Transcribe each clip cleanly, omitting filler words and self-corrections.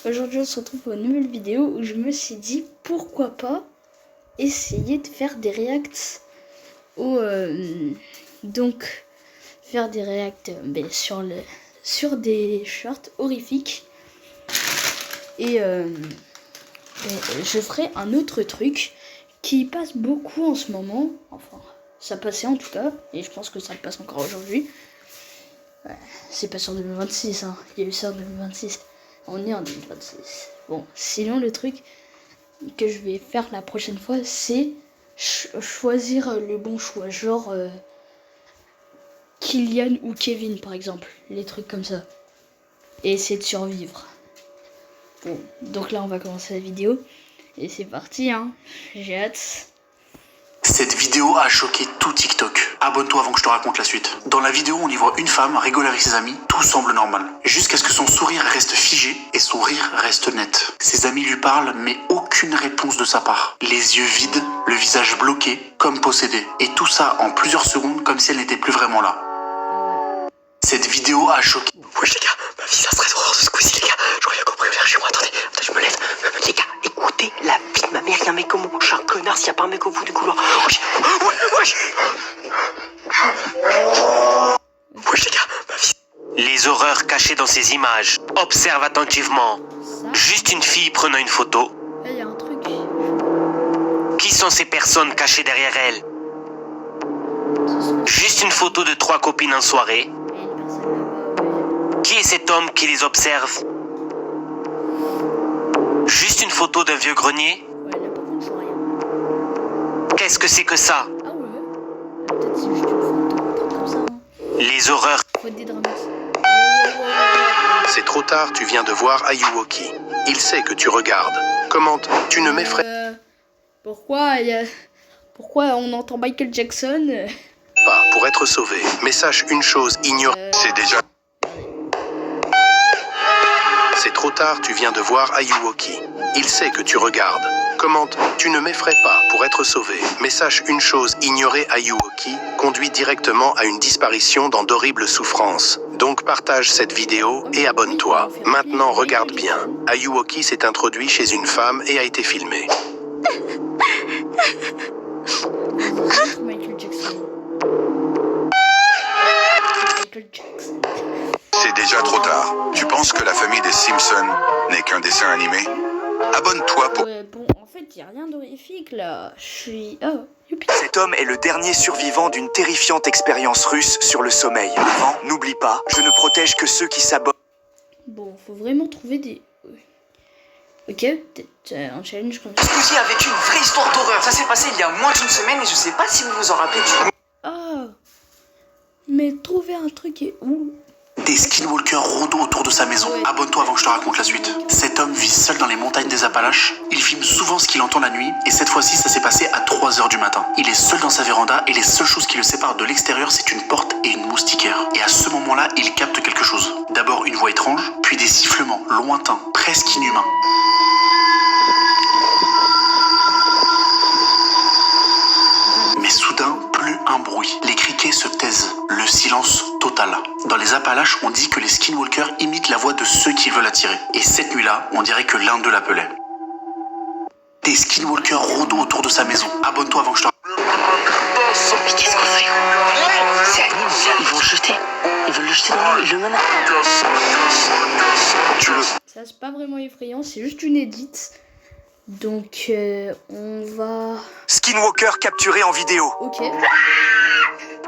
Aujourd'hui on se retrouve pour une nouvelle vidéo où je me suis dit pourquoi pas essayer de faire des reacts donc faire des reacts sur des shorts horrifiques et je ferai un autre truc qui passe beaucoup en ce moment, enfin ça passait en tout cas et je pense que ça passe encore aujourd'hui. Ouais, c'est pas sur 2026 hein, il y a eu ça en 2026. On est en 2026. Bon, sinon le truc que je vais faire la prochaine fois, c'est choisir le bon choix. Genre Kylian ou Kevin par exemple. Les trucs comme ça. Et essayer de survivre. Bon, donc là on va commencer la vidéo. Et c'est parti hein. J'ai hâte. Cette vidéo a choqué tout TikTok. Abonne-toi avant que je te raconte la suite. Dans la vidéo, on y voit une femme rigoler avec ses amis, tout semble normal. Jusqu'à ce que son sourire reste figé et son rire reste net. Ses amis lui parlent, mais aucune réponse de sa part. Les yeux vides, le visage bloqué, comme possédé. Et tout ça en plusieurs secondes, comme si elle n'était plus vraiment là. Cette vidéo a choqué... Wesh les gars, ma vie ça serait d'horreur ce coup-ci les gars. J'aurais bien compris vers chez moi, attendez, je me lève. Les gars, écoutez la vie de ma mère, y'a un mec comme moi. Je suis un connard s'il y a pas un mec au bout du couloir. Wesh, wesh les gars, ma vie. Les horreurs cachées dans ces images. Observe attentivement. Juste une fille prenant une photo. Là il y a un truc. Qui sont ces personnes cachées derrière elle? Juste une photo de 3 copines en soirée. Qui est cet homme qui les observe? Juste une photo d'un vieux grenier? Ouais, là par contre je vois rien. Qu'est-ce que c'est que ça? Ah ouais. Peut-être c'est juste une photo, un truc comme ça. Hein. Les horreurs. Faut dédramatiser. C'est trop tard, tu viens de voir Ayuwoki. Il sait que tu regardes. Comment tu ne m'effraies Pourquoi on entend Michael Jackson pas pour être sauvé. Mais sache une chose, ignore. C'est déjà... C'est trop tard, tu viens de voir Ayuwoki. Il sait que tu regardes. Comment tu ne m'effraies pas pour être sauvé. Mais sache une chose, ignorer Ayuwoki conduit directement à une disparition dans d'horribles souffrances. Donc partage cette vidéo et abonne-toi. Maintenant regarde bien. Ayuwoki s'est introduit chez une femme et a été filmé. Michael Jackson. Michael Jackson. C'est déjà trop tard. Tu penses que la famille des Simpsons n'est qu'un dessin animé? Abonne-toi pour... Bon, en fait, il n'y a rien d'horrifique là. Je suis... Oh, youpi. Cet homme est le dernier survivant d'une terrifiante expérience russe sur le sommeil. Avant, n'oublie pas, je ne protège que ceux qui sabotent. Bon, faut vraiment trouver des... Ok, peut-être un challenge comme ça. Ce coup-ci a vécu une vraie histoire d'horreur. Ça s'est passé il y a moins d'une semaine et je sais pas si vous vous en rappelez du coup. Ah. Mais trouver un truc et où? Des skinwalkers rôdent autour de sa maison. Ouais. Abonne-toi avant que je te raconte la suite. Cet homme vit seul dans les montagnes des Appalaches. Il filme souvent ce qu'il entend la nuit et cette fois-ci ça s'est passé à 3h du matin. Il est seul dans sa véranda et les seules choses qui le séparent de l'extérieur c'est une porte et une moustiquaire. Et à ce moment-là, il capte quelque chose. D'abord une voix étrange, puis des sifflements lointains, presque inhumains. Mais soudain, plus un bruit. Les criquets se taisent. Le silence total. Dans les Appalaches, on dit que les skinwalkers imitent la voix de ceux qui veulent attirer. Et cette nuit-là, on dirait que l'un d'eux l'appelait. Des skinwalkers rôdent autour de sa maison. Abonne-toi avant que je te... Mais qu'est-ce qu'on fait? C'est animal, ils vont le jeter. Ils veulent le jeter dans l'eau, ils le menacent. Ça c'est pas vraiment effrayant, c'est juste une édite. Donc on va... Skinwalker capturé en vidéo. Ok.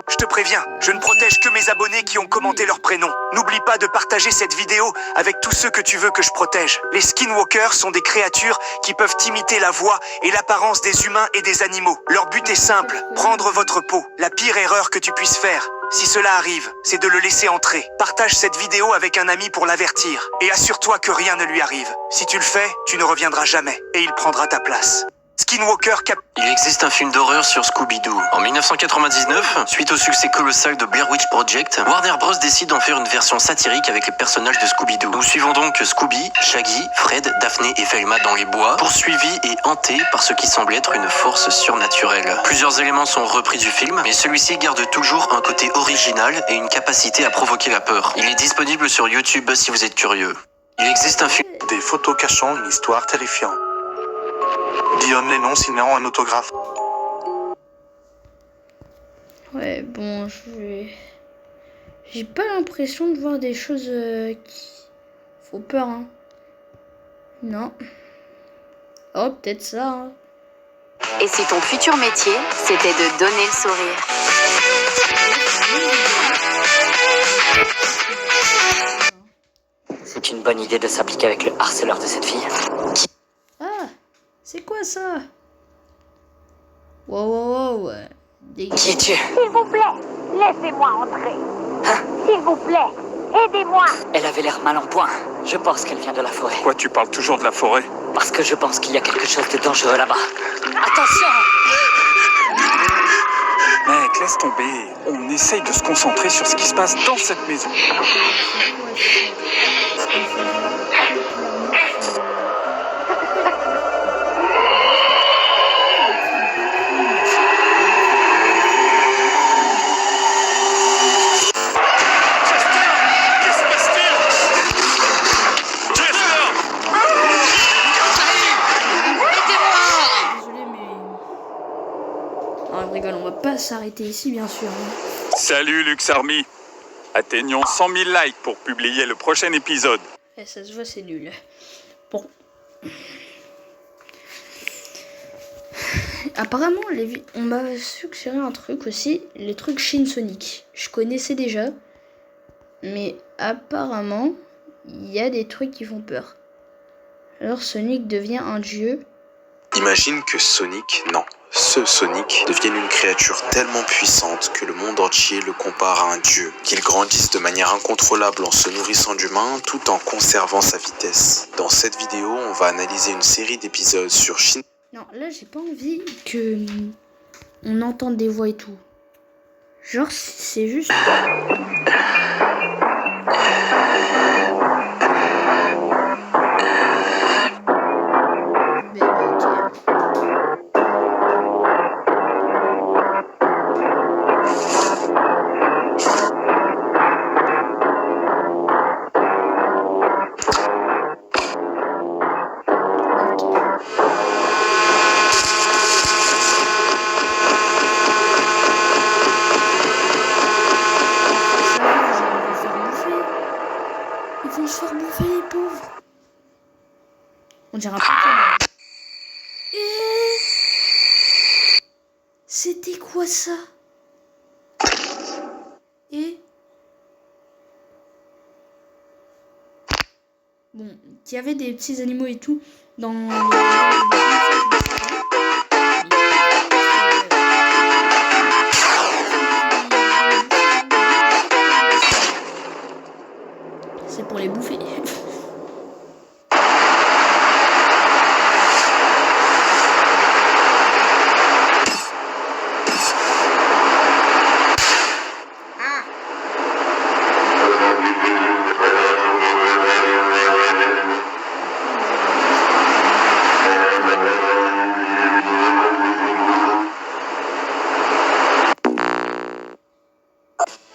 Je te préviens, je ne protège que mes abonnés qui ont commenté leur prénom. N'oublie pas de partager cette vidéo avec tous ceux que tu veux que je protège. Les skinwalkers sont des créatures qui peuvent imiter la voix et l'apparence des humains et des animaux. Leur but est simple, prendre votre peau. La pire erreur que tu puisses faire, si cela arrive, c'est de le laisser entrer. Partage cette vidéo avec un ami pour l'avertir. Et assure-toi que rien ne lui arrive. Si tu le fais, tu ne reviendras jamais. Et il prendra ta place. Skinwalker cap... Il existe un film d'horreur sur Scooby-Doo. En 1999, suite au succès colossal de Blair Witch Project, Warner Bros décide d'en faire une version satirique avec les personnages de Scooby-Doo. Nous suivons donc Scooby, Shaggy, Fred, Daphné et Velma dans les bois, poursuivis et hantés par ce qui semble être une force surnaturelle. Plusieurs éléments sont repris du film, mais celui-ci garde toujours un côté original et une capacité à provoquer la peur. Il est disponible sur YouTube si vous êtes curieux. Il existe un film. Des photos cachant une histoire terrifiante. Guillaume Lennon signant un autographe. Ouais, bon, j'ai pas l'impression de voir des choses qui font peur, hein. Non. Oh, peut-être ça, hein. Et si ton futur métier, c'était de donner le sourire? C'est une bonne idée de s'appliquer avec le harceleur de cette fille. Ah, c'est quoi ça? Wow. Qui es-tu? S'il vous plaît, laissez-moi entrer. S'il vous plaît, aidez-moi. Elle avait l'air mal en point. Je pense qu'elle vient de la forêt. Quoi, tu parles toujours de la forêt? Parce que je pense qu'il y a quelque chose de dangereux là-bas. Attention! Mec, laisse tomber. On essaye de se concentrer sur ce qui se passe dans cette maison. Désolé, mais... Non, je rigole, on va pas s'arrêter ici, bien sûr. Salut Lux Army. Atteignons 100 000 likes pour publier le prochain épisode. Eh, ça se voit, c'est nul. Bon. Apparemment, on m'a suggéré un truc aussi, les trucs Shin Sonic. Je connaissais déjà, mais apparemment, il y a des trucs qui font peur. Alors Sonic devient un dieu. Imagine que ce Sonic devienne une créature tellement puissante que le monde entier le compare à un dieu, qu'il grandisse de manière incontrôlable en se nourrissant d'humains tout en conservant sa vitesse. Dans cette vidéo, on va analyser une série d'épisodes sur Shin. Non, là j'ai pas envie que on entende des voix et tout. Genre c'est juste... On dirait un Pokémon. C'était quoi ça? Et bon, il y avait des petits animaux et tout dans c'est pour les bouffer.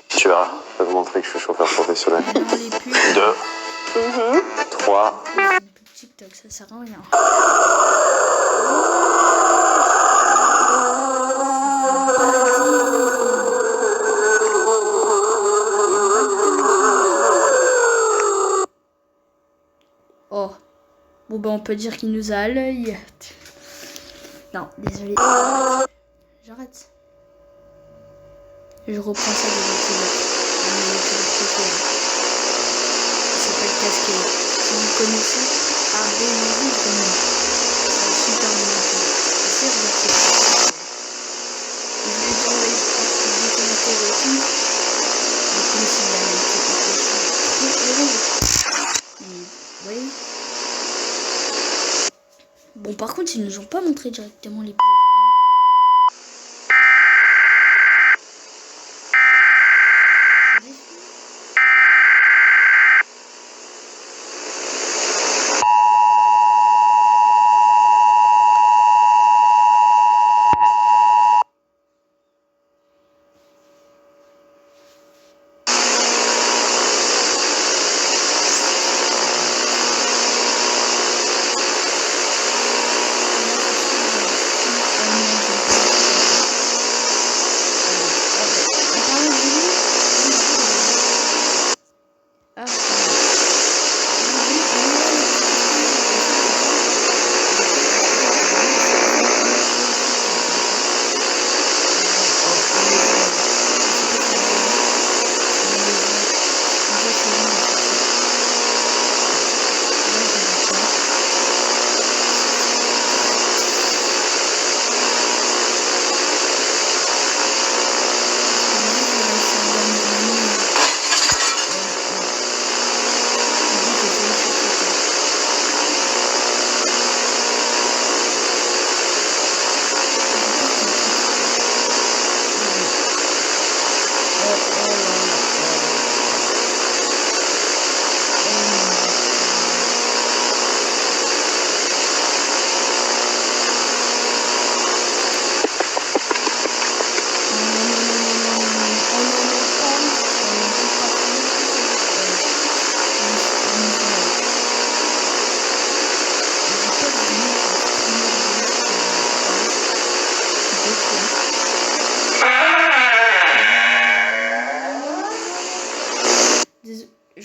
Tu verras, je vais vous montrer que je suis chauffeur professionnel. 2, 3. TikTok, ça sert à rien. Oh. Bon ben on peut dire qu'il nous a à l'œil. Non, désolé. J'arrête. Je reprends ça de l'autre. C'est pas le casque. Si vous connaissez, abonnez-vous vraiment. C'est super bien fait. C'est regarder. Je vais dire des commentaires et tout. Du coup, si vous avez été vous voyez. Bon, par contre, ils nous ont pas montré directement l'épisode 1.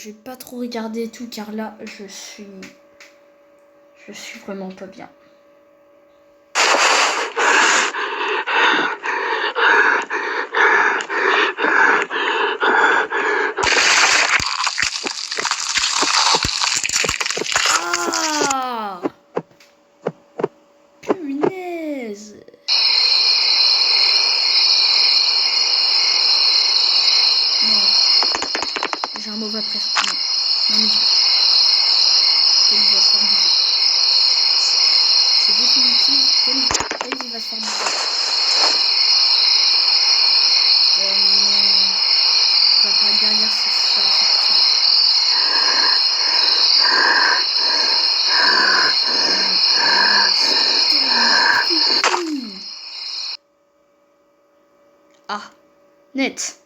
je vais pas trop regarder et tout car là je suis vraiment pas bien. Ah! Punaise! Non. J'ai un mauvais pressentiment. Non, mais dis pas. Tails va se faire bouffer. C'est définitif. Tails va se faire bouffer. Non. Il va pas derrière, c'est sûr et certain. Ah, net.